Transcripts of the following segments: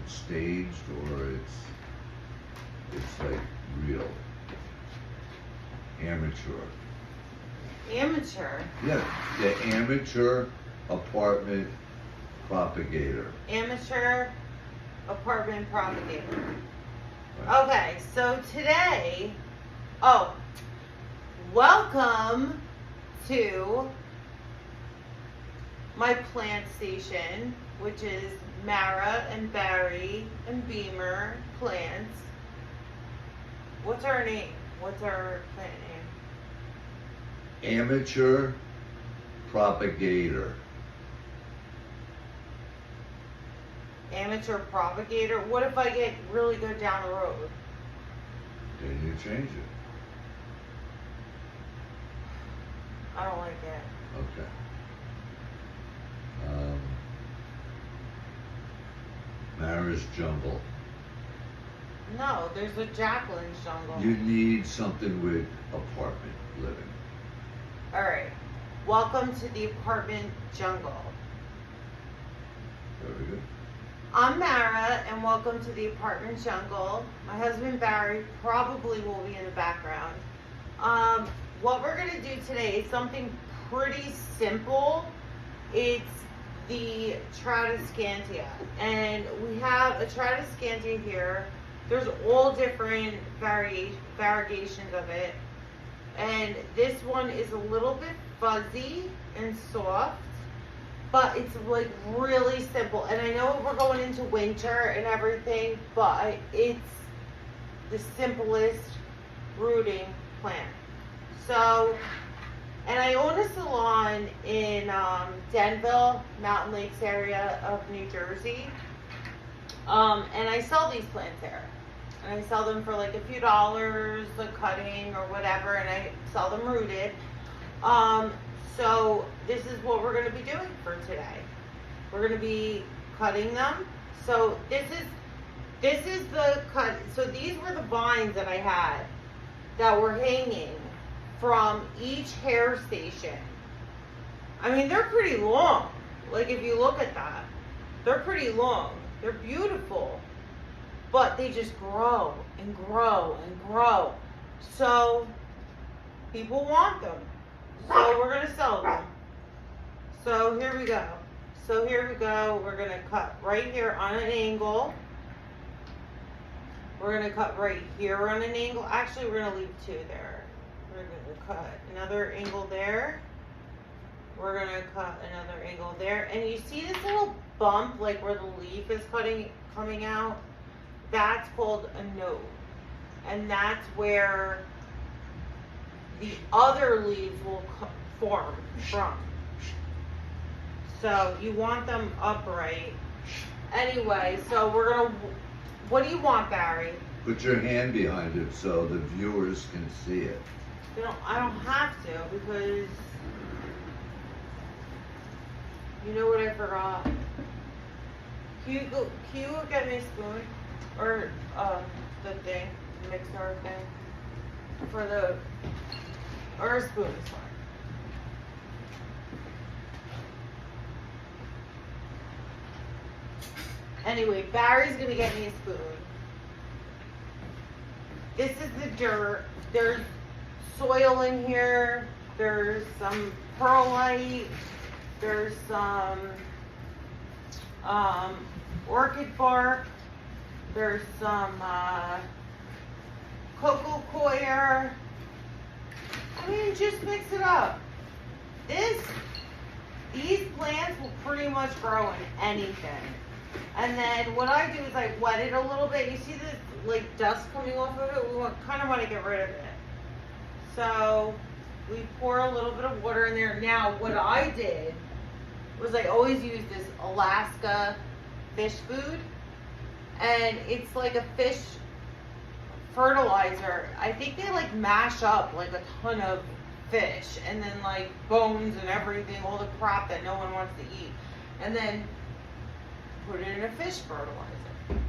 staged or it's like real? Amateur. Amateur. Yeah, the amateur apartment propagator. Amateur apartment propagator. Right. Okay, so today, welcome to my plant station, which is Mara and Barry and Beamer Plants. What's our name? What's our plant name? Amateur propagator. Amateur propagator. What if I get really good down the road? Then you change it. I don't like it. Okay. Mara's jungle. No, there's a Jacqueline's jungle. You need something with apartment living. Alright. Welcome to the apartment jungle. Very good. I'm Mara, and welcome to the apartment jungle. My husband Barry probably will be in the background. What we're going to do today is something pretty simple. It's the tradescantia, and we have a tradescantia here. There's all different variegations of it, and this one is a little bit fuzzy and soft, but it's like really simple. And I know we're going into winter and everything, but it's the simplest rooting plant. So, and I own a salon in Denville, Mountain Lakes area of New Jersey. And I sell these plants there. And I sell them for like a few dollars, the cutting or whatever, and I sell them rooted. So this is what we're going to be doing for today. We're going to be cutting them. So this is the cut. So these were the vines that I had that were hanging from each hair station. I mean, they're pretty long. Like if you look at that, they're pretty long. They're beautiful, but they just grow and grow and grow. So people want them. So we're gonna sell them. So here we go. We're gonna cut right here on an angle. We're gonna cut right here on an angle. Actually, we're gonna leave two there. We're gonna cut another angle there. We're gonna cut another angle there. And you see this little bump, like where the leaf is coming out? That's called a node. And that's where the other leaves will form from. So you want them upright. Anyway, so we're gonna, what do you want, Barry? Put your hand behind it so the viewers can see it. I don't have to, because you know what I forgot? Can you go get me a spoon? Or the thing, the mixer thing? Or a spoon is fine. Anyway, Barry's gonna get me a spoon. This is the dirt. There's soil in here. There's some perlite. There's some orchid bark. There's some cocoa coir. I mean, just mix it up. These plants will pretty much grow in anything. And then what I do is I wet it a little bit. You see this like dust coming off of it? We kind of want to get rid of it. So we pour a little bit of water in there. Now what I did was I always use this Alaska fish food. And it's like a fish fertilizer. I think they like mash up like a ton of fish and then like bones and everything, all the crap that no one wants to eat. And then put it in a fish fertilizer.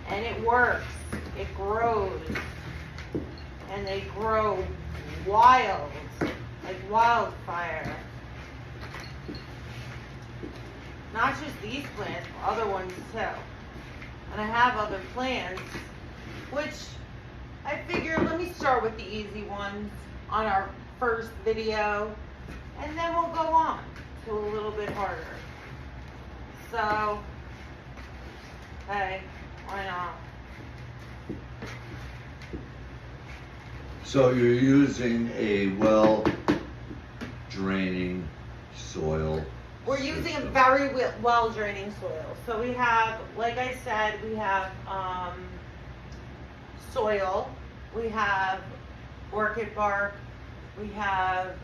And it works. It grows. And they grow wild, like wildfire. Not just these plants, but other ones too. And I have other plants, which I figure let me start with the easy ones on our first video, and then we'll go on to a little bit harder. So, hey, why not? So you're using a well draining soil. We're using a system. very well draining soil. So we have, like I said, we have soil, we have orchid bark, we have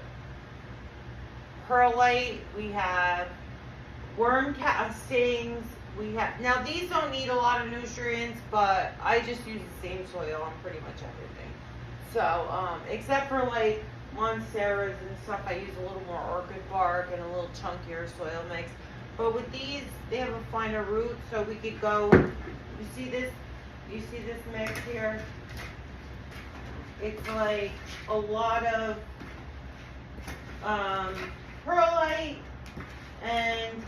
perlite, we have worm castings, we have, now these don't need a lot of nutrients, but I just use the same soil on pretty much everything. So, except for like monsteras and stuff, I use a little more orchid bark and a little chunkier soil mix. But with these, they have a finer root, so we could go, you see this mix here? It's like a lot of perlite and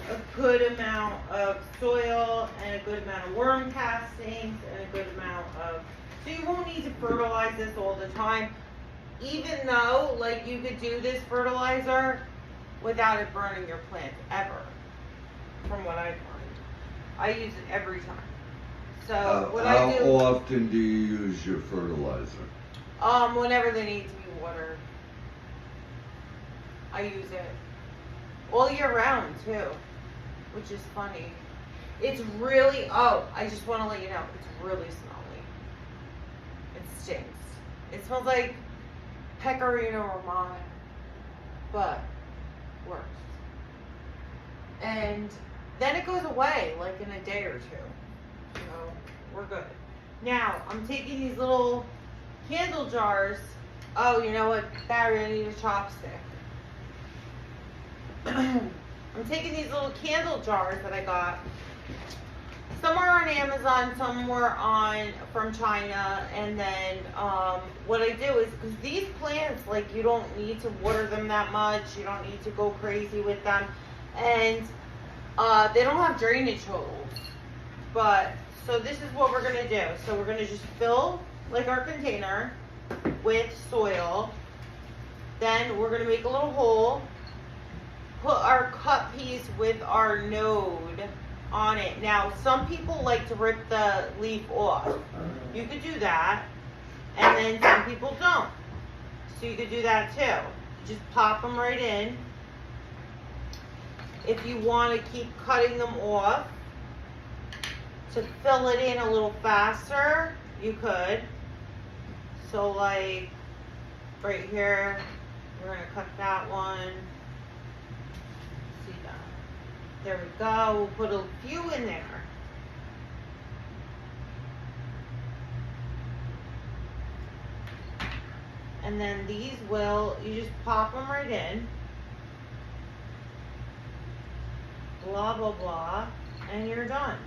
a good amount of soil and a good amount of worm castings and a good amount of, so you won't need to fertilize this all the time, even though like you could do this fertilizer without it burning your plants ever, from what I've learned. I use it every time. So what I do, how often do you use your fertilizer? whenever they need to be watered, I use it all year round too, which is funny. It's really, oh, I just want to let you know, it's really smelly. It stinks. It smells like pecorino romano, but worse. And then it goes away like in a day or two. So we're good. Now I'm taking these little candle jars. Oh, you know what, Barry, I need a chopstick. I'm taking these little candle jars that I got. Some are on Amazon, some were from China, and then what I do is, because these plants, like, you don't need to water them that much, you don't need to go crazy with them, and they don't have drainage holes. But so this is what we're gonna do. So we're gonna just fill like our container with soil. Then we're gonna make a little hole, put our cut piece with our node on it. Now, some people like to rip the leaf off. You could do that, and then some people don't. So you could do that too. Just pop them right in. If you want to keep cutting them off to fill it in a little faster, you could. So like right here, we're gonna cut that one. See that? There we go. We'll put a few in there. And then these you just pop them right in. Blah, blah, blah. And you're done.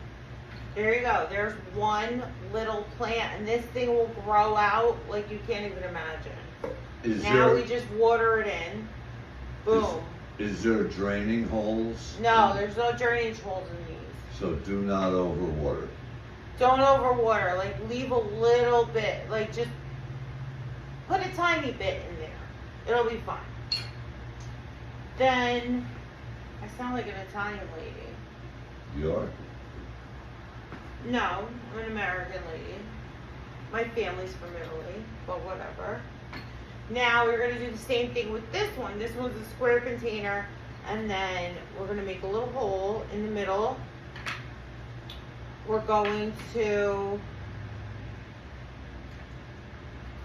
There you go. There's one little plant, and this thing will grow out like you can't even imagine. Now we just water it in. Boom. Is there draining holes? No, there's no drainage holes in these. So do not overwater. Don't overwater. Like, leave a little bit. Like, just put a tiny bit in there. It'll be fine. Then, I sound like an Italian lady. You are? No, I'm an American lady. My family's from Italy, but whatever. Now we're going to do the same thing with this one. This one's a square container, and then we're going to make a little hole in the middle. We're going to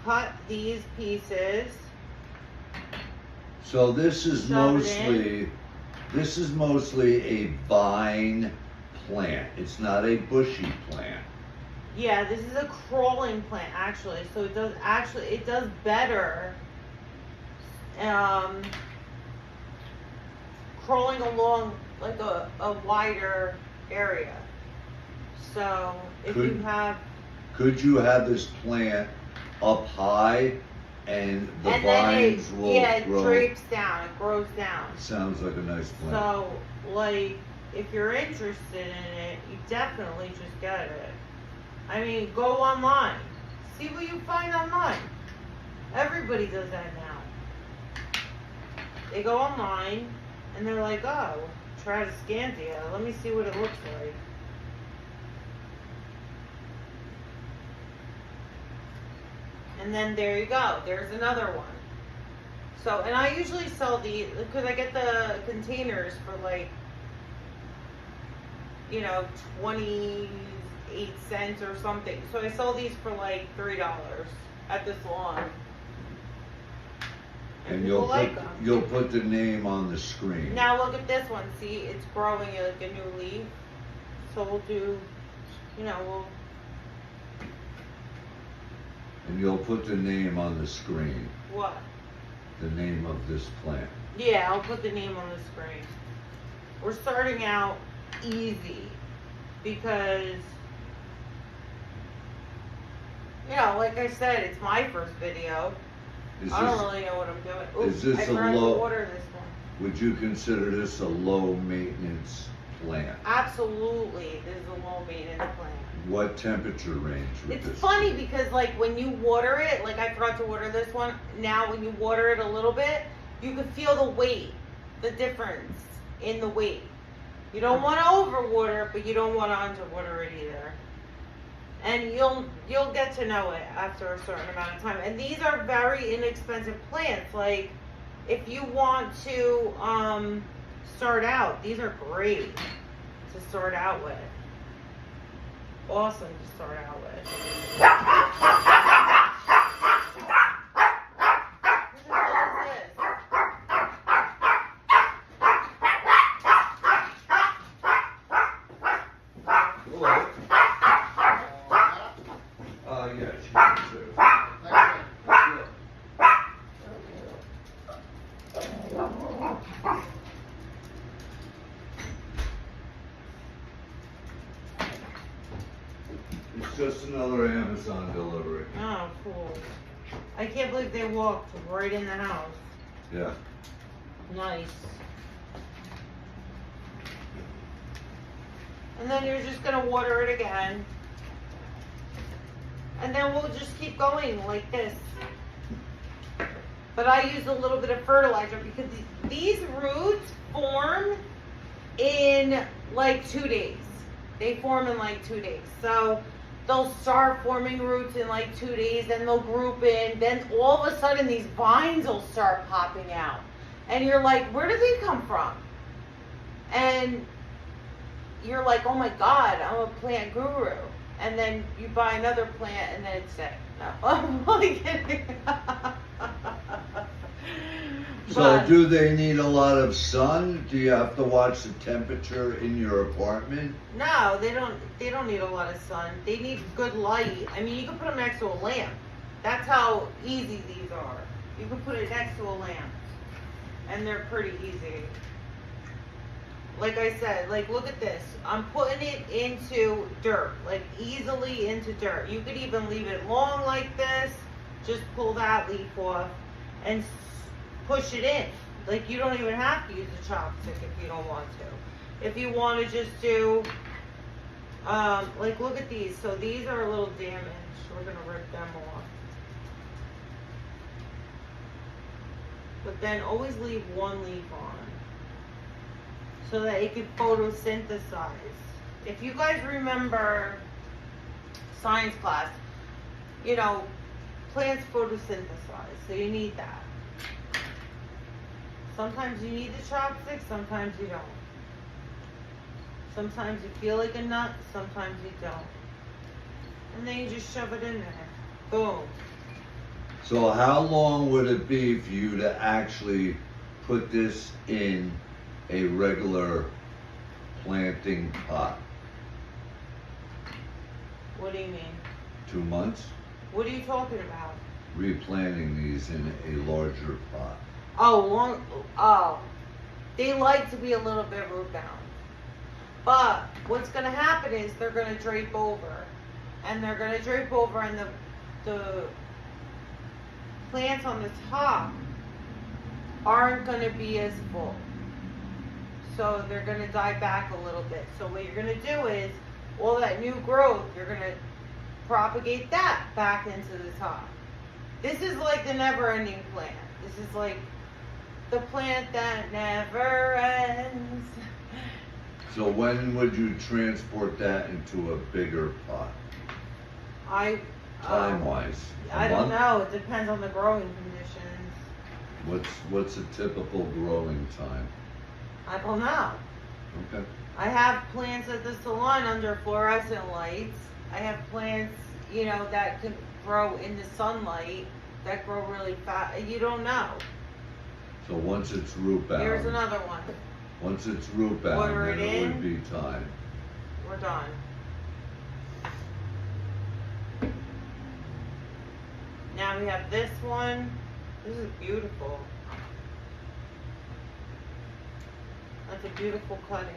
cut these pieces. So this is Shove it mostly a vine plant. It's not a bushy plant. Yeah, this is a crawling plant actually, so it does better crawling along like a wider area. So if you have, Could you have this plant up high And the and then vines will it grow. drapes down, it grows down. Sounds like a nice plant. So, like, if you're interested in it, you definitely just get it. I mean, go online. See what you find online. Everybody does that now. They go online and they're like, oh, tradescantia. Let me see what it looks like. And then there you go. There's another one. So, and I usually sell these because I get the containers for like, 28 cents or something. So I sell these for like $3 at the salon. And people like them. you'll put the name on the screen. Now look at this one. See, it's growing like a new leaf. So we'll do, And you'll put the name on the screen. what? The name of this plant. Yeah, I'll put the name on the screen. We're starting out easy because, like I said, it's my first video. Is I don't this, really know what I'm doing. is this I a forgot to low- water this one. would you consider this a low maintenance plant? Absolutely, this is a low maintenance plant. What temperature range would It's this funny be? because like when you water it, like I forgot to water this one. Now when you water it a little bit, you can feel the weight, the difference in the weight. You don't want to overwater it, but you don't want to underwater it either. And you'll get to know it after a certain amount of time. And these are very inexpensive plants. Like if you want to start out, these are great to start out with. Awesome to start out with. What the hell is this? Hello. Yeah, she can serve. It's just another Amazon delivery. Oh, cool. I can't believe they walked right in the house. Yeah. Nice. And then you're just gonna water it again. And then we'll just keep going like this. But I use a little bit of fertilizer because these roots form in like 2 days. They form in like 2 days. So they'll start forming roots in like 2 days, then they'll group in, then all of a sudden these vines will start popping out. And you're like, where did they come from? And you're like, oh my God, I'm a plant guru. And then you buy another plant and then it's dead. No, I'm only kidding. So But- do they need a lot of sun? Do you have to watch the temperature in your apartment? No, they don't need a lot of sun. They need good light. I mean, you can put them next to a lamp. That's how easy these are. You can put it next to a lamp. And they're pretty easy. Like I said, like look at this. I'm putting it into dirt, like easily into dirt. You could even leave it long like this. Just pull that leaf off and push it in. Like you don't even have to use a chopstick if you don't want to. If you want to just do, like look at these. So these are a little damaged. We're gonna rip them off. But then always leave one leaf on so that it can photosynthesize. If you guys remember science class, plants photosynthesize, so you need that. Sometimes you need the chopstick, sometimes you don't. Sometimes you feel like a nut, sometimes you don't. And then you just shove it in there. Boom. So how long would it be for you to actually put this in a regular planting pot? What do you mean? 2 months? What are you talking about? Replanting these in a larger pot. They like to be a little bit root bound. But what's gonna happen is they're gonna drape over. And they're gonna drape over and the plants on the top aren't going to be as full. So they're going to die back a little bit. So what you're going to do is, all that new growth, you're going to propagate that back into the top. This is like the never-ending plant. This is like the plant that never ends. So when would you transport that into a bigger pot? Time-wise? I don't know. It depends on the growing conditions. What's a typical growing time? I don't know. Okay. I have plants at the salon under fluorescent lights. I have plants, that can grow in the sunlight, that grow really fast. You don't know. So once it's root bound. Here's another one. Once it's root bound, Water then it it in. would be time. We're done. Now we have this one. This is beautiful. That's a beautiful cutting.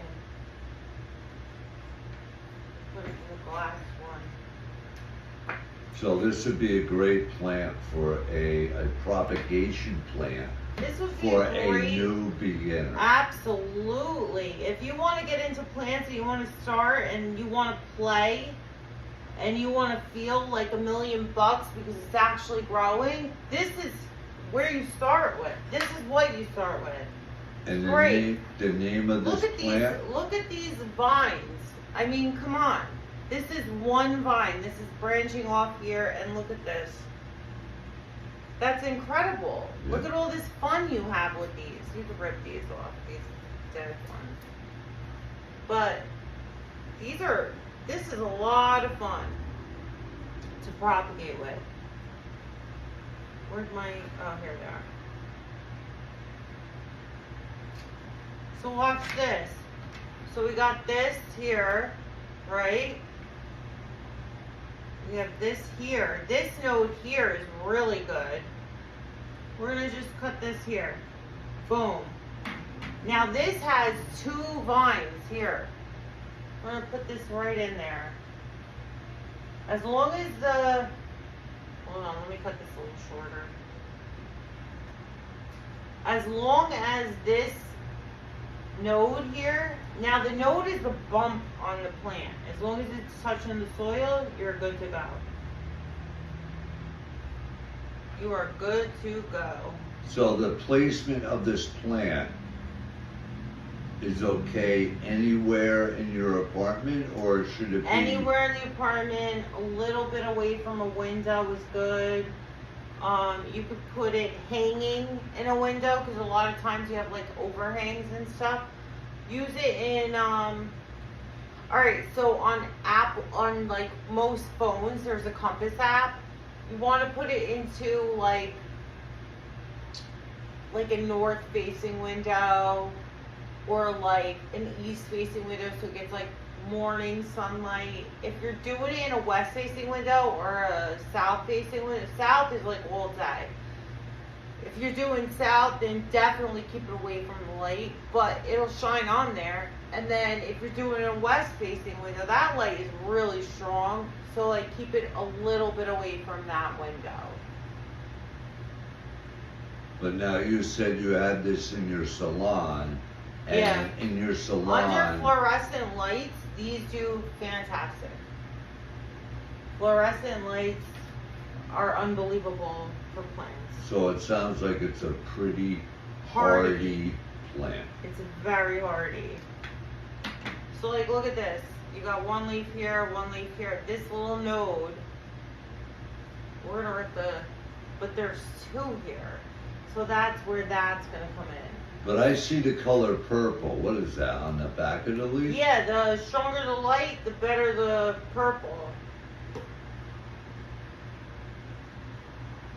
Put it in the glass one. So this would be a great plant for a propagation plant This would be for a a great, new beginner. absolutely. If you want to get into plants and you want to start and you want to play and you want to feel like $1 million because it's actually growing, this is where you start with. This is what you start with. And Great. the name of this Look at plant? these. Look at these vines. I mean, come on. This is one vine. This is branching off here, and look at this. That's incredible. Yeah. Look at all this fun you have with these. You could rip these off, these dead ones. But this is a lot of fun to propagate with. Where's my, oh, here they are. So watch this. So we got this here, right? We have this here. This node here is really good. We're gonna just cut this here. Boom. Now this has 2 vines here. We're gonna put this right in there. As long as hold on, let me cut this a little shorter. As long as this node here, now the node is the bump on the plant. As long as it's touching the soil, you're good to go. You are good to go. So the placement of this plant is okay anywhere in your apartment, or should it be? Anywhere in the apartment, a little bit away from a window is good. You could put it hanging in a window because a lot of times you have like overhangs and stuff. Use it in alright, so on like most phones there's a compass app. You want to put it into like a north facing window or like an east facing window so it gets like morning sunlight. If you're doing it in a west facing window or a south facing window, south is like all day. If you're doing south, then definitely keep it away from the light, but it'll shine on there. And then if you're doing a west facing window, that light is really strong, so like keep it a little bit away from that window. But now you said you had this in your salon, and Yeah. in your salon. Under fluorescent lights, these do fantastic. Fluorescent lights are unbelievable for plants. So it sounds like it's a pretty Hardy. hardy plant. It's very hardy. So like, look at this. You got one leaf here, one leaf here. This little node, we're gonna rip but there's 2 here. So that's where that's gonna come in. But I see the color purple. What is that, on the back of the leaf? Yeah, the stronger the light, the better the purple.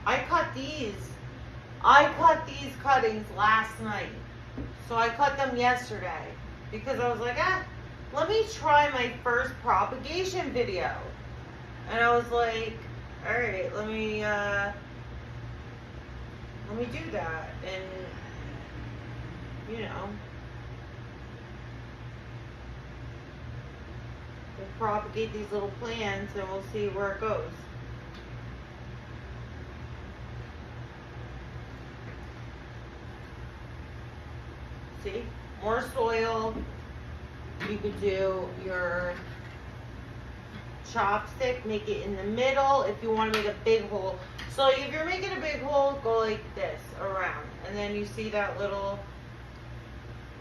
I cut these cuttings last night. So I cut them yesterday because I was like, let me try my first propagation video. And I was like, all right, let me do that. And we'll propagate these little plants and we'll see where it goes. See, more soil. You could do your chopstick, make it in the middle if you want to make a big hole. So if you're making a big hole, go like this around, and then you see that little,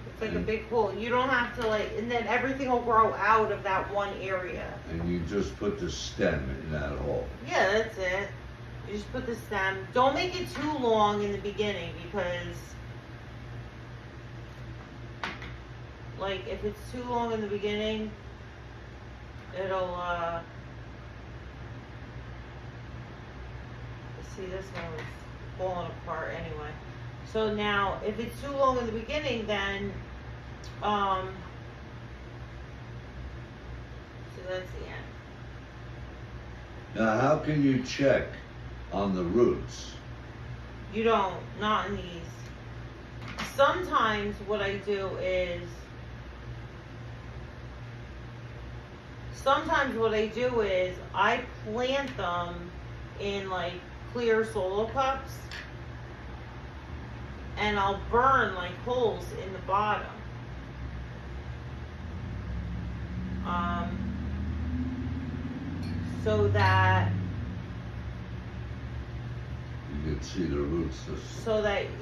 it's like a big hole. You don't have to like, and then everything will grow out of that one area. And you just put the stem in that hole. Yeah, that's it. You just put the stem. Don't make it too long in the beginning, because like if it's too long in the beginning, it'll see, this one was falling apart anyway. So now if it's too long in the beginning, then so that's the end. Now, how can you check on the roots? You don't, not in these. Sometimes what I do is, I plant them in like clear solo cups, and I'll burn like holes in the bottom. So that You can see the roots.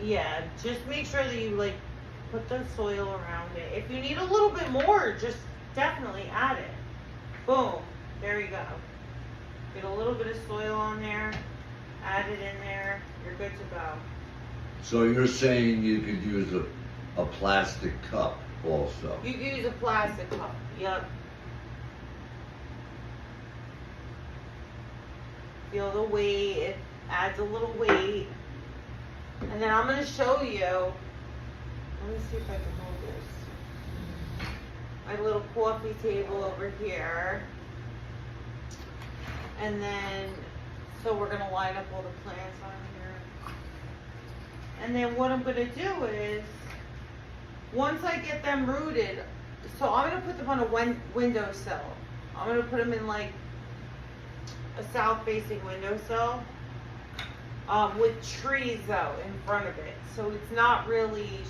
yeah, just make sure that you like put the soil around it. If you need a little bit more, just definitely add it. Boom, there you go. Get a little bit of soil on there, add it in there, you're good to go. So you're saying you could use a plastic cup also? You can use a plastic cup, yep. Feel the weight, it adds a little weight. And then I'm going to show you, let me see if I can hold this. My little coffee table over here. And then, so we're going to line up all the plants on here. And then what I'm going to do is, once I get them rooted, so I'm going to put them on a windowsill. I'm going to put them in like a south-facing windowsill with trees though in front of it, so it's not really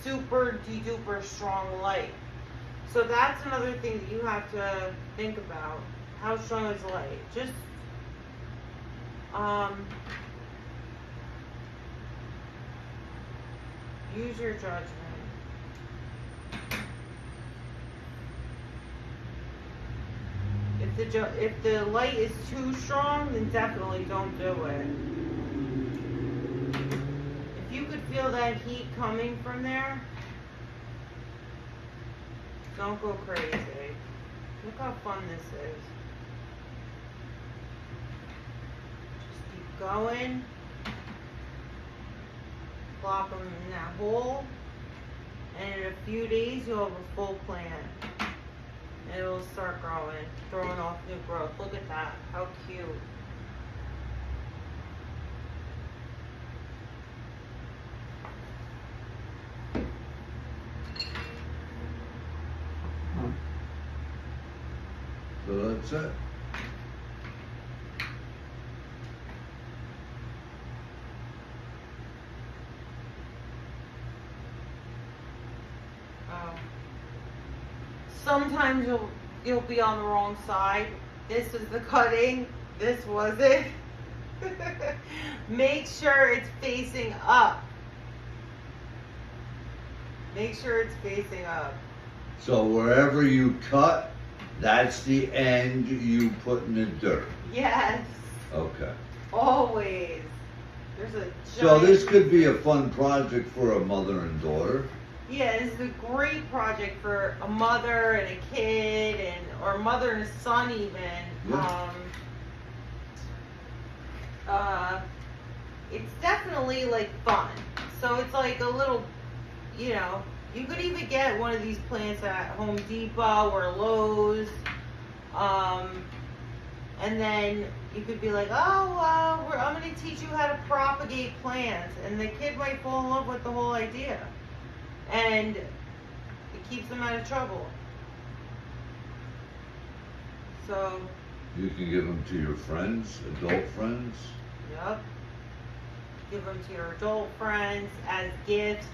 super duper strong light. So that's another thing that you have to think about. How strong is light? Just use your judgment. If the light is too strong, then definitely don't do it. If you could feel that heat coming from there, don't go crazy. Look how fun this is. Just keep going. Plop them in that hole, and in a few days you'll have a full plant. And it'll start growing, throwing off new growth. Look at that, how cute. So that's it. Sometimes you'll be on the wrong side. This is the cutting. This was it. Make sure it's facing up. Make sure it's facing up. So wherever you cut, that's the end you put in the dirt. Yes. Okay. Always. There's a giant... So this could be a fun project for a mother and daughter. Yeah, this is a great project for a mother and a kid, or a mother and a son even. Yeah. It's definitely like fun. So it's like a little, you know, you could even get one of these plants at Home Depot or Lowe's. And then you could be like, oh, I'm going to teach you how to propagate plants. And the kid might fall in love with the whole idea. And it keeps them out of trouble. So You can give them to your friends, adult friends. yep. Give them to your adult friends as gifts.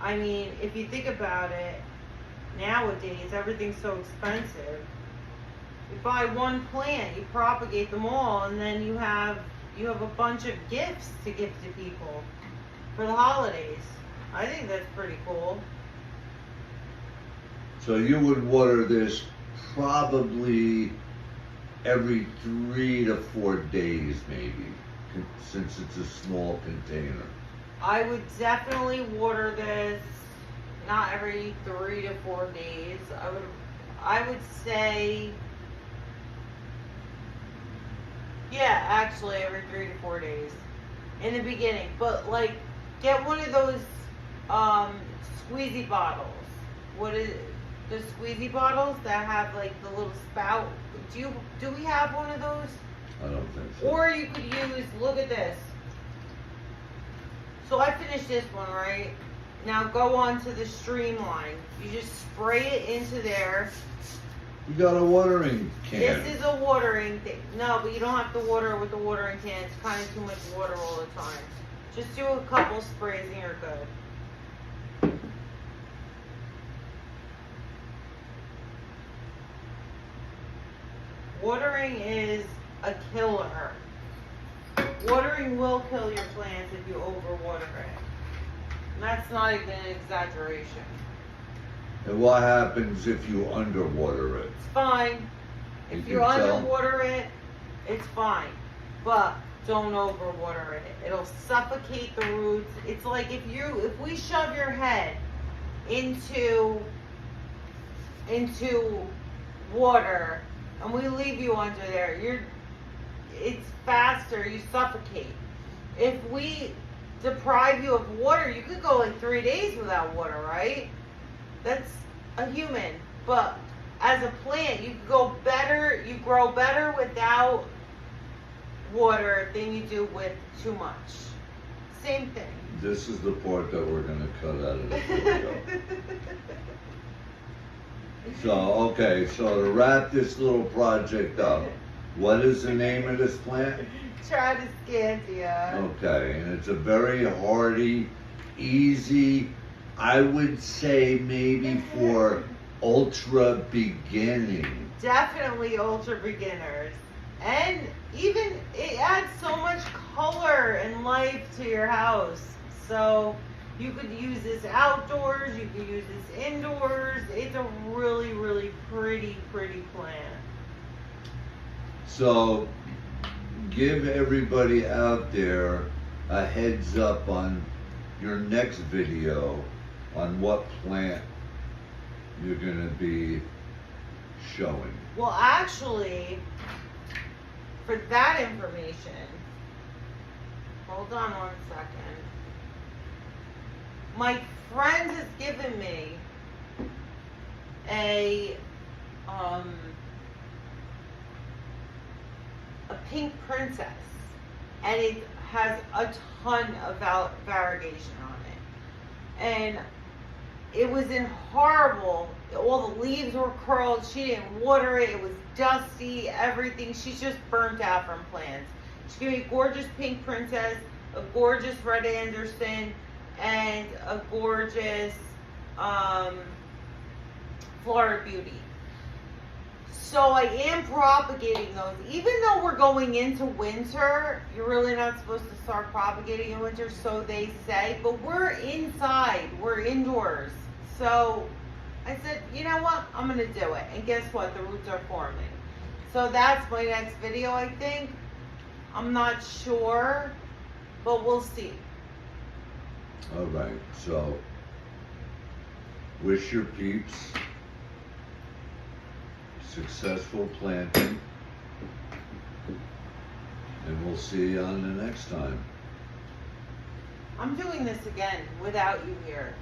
I mean, if you think about it, nowadays everything's so expensive. You buy one plant, you propagate them all, and then you have a bunch of gifts to give to people for the holidays. I think that's pretty cool. So you would water this probably every 3 to 4 days, maybe, since it's a small container. I would definitely water this not every 3 to 4 days. I would say, yeah, actually every 3 to 4 days in the beginning. But like, get one of those squeezy bottles. What is it? The squeezy bottles that have like the little spout. Do we have one of those? I don't think so. Or you could use, look at this. So I finished this one, right? Now go on to the streamline. You just spray it into there. You got a watering can. This is a watering thing. No, but you don't have to water it with the watering can. It's kind of too much water all the time. Just do a couple sprays and you're good. Watering is a killer. Watering will kill your plants if you overwater it. And that's not even an exaggeration. And what happens if you underwater it? It's fine. You If you can tell. underwater it, it's fine. But don't overwater it. It'll suffocate the roots. It's like if we shove your head into water and we leave you under there, it's faster, you suffocate. If we deprive you of water, you could go like 3 days without water, right? That's a human. But as a plant, you grow better without water than you do with too much. Same thing. This is the part that we're going to cut out of the video. So, okay, so to wrap this little project up, what is the name of this plant? Tradescantia. Okay, and it's a very hardy, easy, I would say maybe for ultra beginning. Definitely ultra beginners. And even it adds so much color and life to your house. So you could use this outdoors, you could use this indoors. It's a really, really pretty plant. So give everybody out there a heads up on your next video on what plant you're going to be showing. Well, actually, for that information, hold on 1 second. My friend has given me a pink princess, and it has a ton of variegation on it. And it was in horrible, all the leaves were curled, she didn't water it, it was dusty, everything. She's just burnt out from plants. She gave me a gorgeous pink princess, a gorgeous red Anderson, and a gorgeous Florida Beauty. So I am propagating those. Even though we're going into winter, you're really not supposed to start propagating in winter, so they say, but we're inside, we're indoors. So I said, you know what, I'm gonna do it. And guess what, the roots are forming. So that's my next video, I think. I'm not sure, but we'll see. All right, so wish your peeps successful planting, and we'll see you on the next time. I'm doing this again without you here.